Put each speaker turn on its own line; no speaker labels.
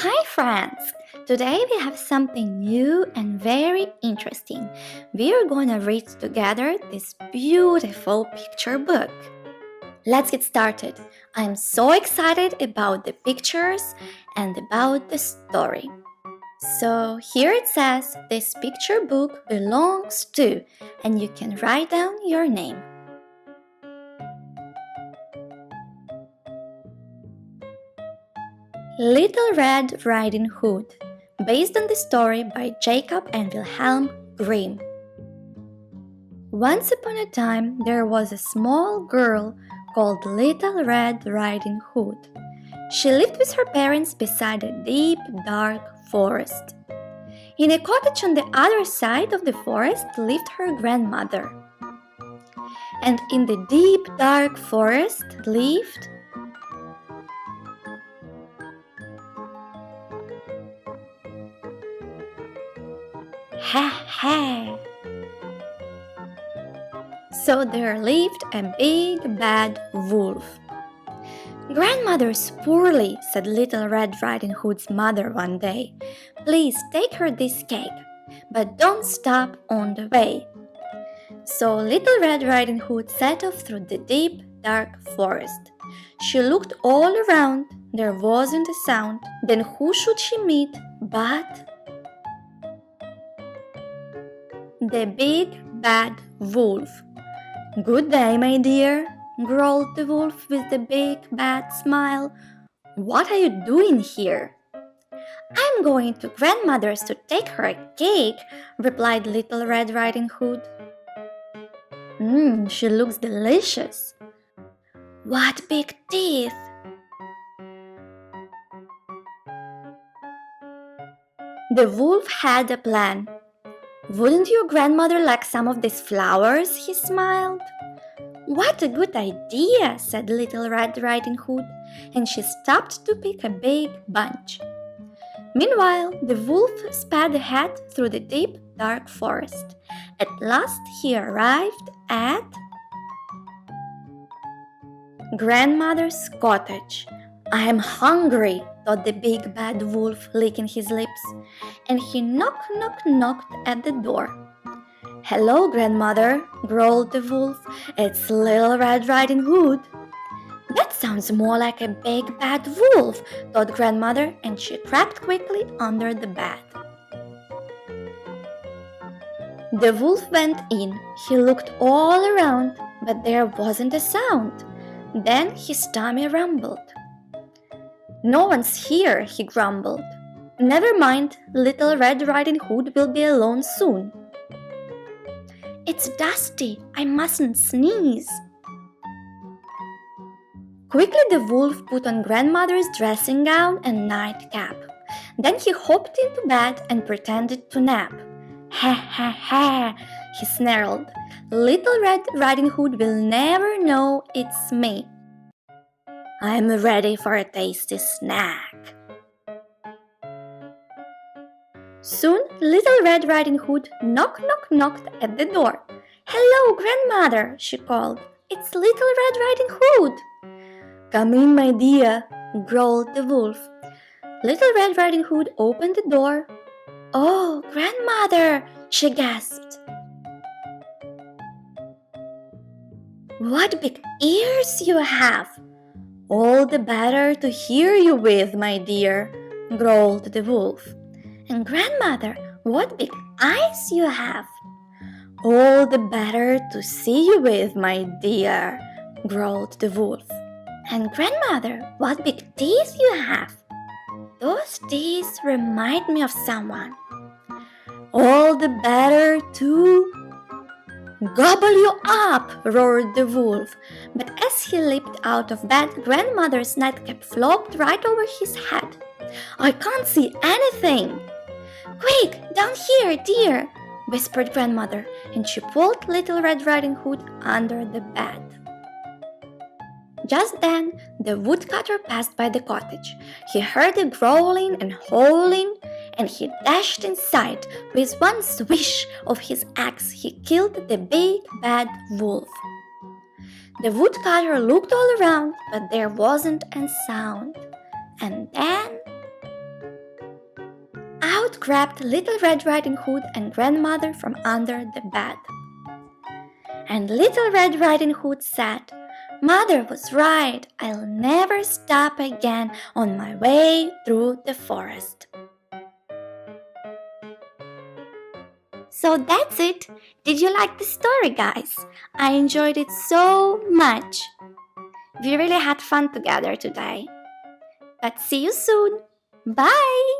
Hi friends! Today we have something new and very interesting. We are gonna read together this beautiful picture book. Let's get started. I'm so excited about the pictures and about the story. So here it says this picture book belongs to, and you can write down your name. Little Red Riding Hood, based on the story by Jacob and Wilhelm Grimm. Once upon a time, there was a small girl called Little Red Riding Hood. She lived with her parents beside a deep, dark forest. In a cottage on the other side of the forest lived her grandmother. And in the deep, dark forest lived So there lived a big bad wolf. "Grandmother's poorly," said Little Red Riding Hood's mother one day. "Please take her this cake, but don't stop on the way." So Little Red Riding Hood set off through the deep, dark forest. She looked all around. There wasn't a sound. Then who should she meet but the big bad wolf? "Good day, my dear," growled the wolf with the big bad smile. "What are you doing here?" "I'm going to grandmother's to take her a cake," replied Little Red Riding Hood. She looks delicious." "What big teeth!" The wolf had a plan. "Wouldn't your grandmother like some of these flowers?" he smiled. "What a good idea," said Little Red Riding Hood, and she stopped to pick a big bunch. Meanwhile, the wolf sped ahead through the deep, dark forest. At last he arrived at grandmother's cottage. "I am hungry," thought the big bad wolf, licking his lips, and he knocked at the door. "Hello, grandmother," growled the wolf. "It's Little Red Riding Hood." "That sounds more like a big bad wolf," thought grandmother, and she crept quickly under the bed. The wolf went in. He looked all around, but there wasn't a sound. Then his tummy rumbled. "No one's here," he grumbled. "Never mind, Little Red Riding Hood will be alone soon." "It's dusty. I mustn't sneeze." Quickly the wolf put on grandmother's dressing gown and nightcap. Then he hopped into bed and pretended to nap. Ha, he snarled. "Little Red Riding Hood will never know it's me. I'm ready for a tasty snack." Soon Little Red Riding Hood knocked at the door. "Hello, grandmother," she called. "It's Little Red Riding Hood." "Come in, my dear," growled the wolf. Little Red Riding Hood opened the door. "Oh, grandmother," she gasped. "What big ears you have!" "All the better to hear you with, my dear," growled the wolf. "And grandmother, what big eyes you have!" "All the better to see you with, my dear," growled the wolf. "And grandmother, what big teeth you have!" "Those teeth remind me of someone." "All the better to gobble you up," roared the wolf. But as he leaped out of bed, grandmother's nightcap flopped right over his head. "I can't see anything." "Quick, down here, dear," whispered grandmother, and she pulled Little Red Riding Hood under the bed. Just then, the woodcutter passed by the cottage. He heard the growling and howling, and he dashed inside. With one swish of his axe, he killed the big bad wolf. The woodcutter looked all around, but there wasn't a sound. And then Aloud grabbed Little Red Riding Hood and Grandmother from under the bed. And Little Red Riding Hood said, "Mother was right. I'll never stop again on my way through the forest." So that's it. Did you like the story, guys? I enjoyed it so much. We really had fun together today. But see you soon. Bye!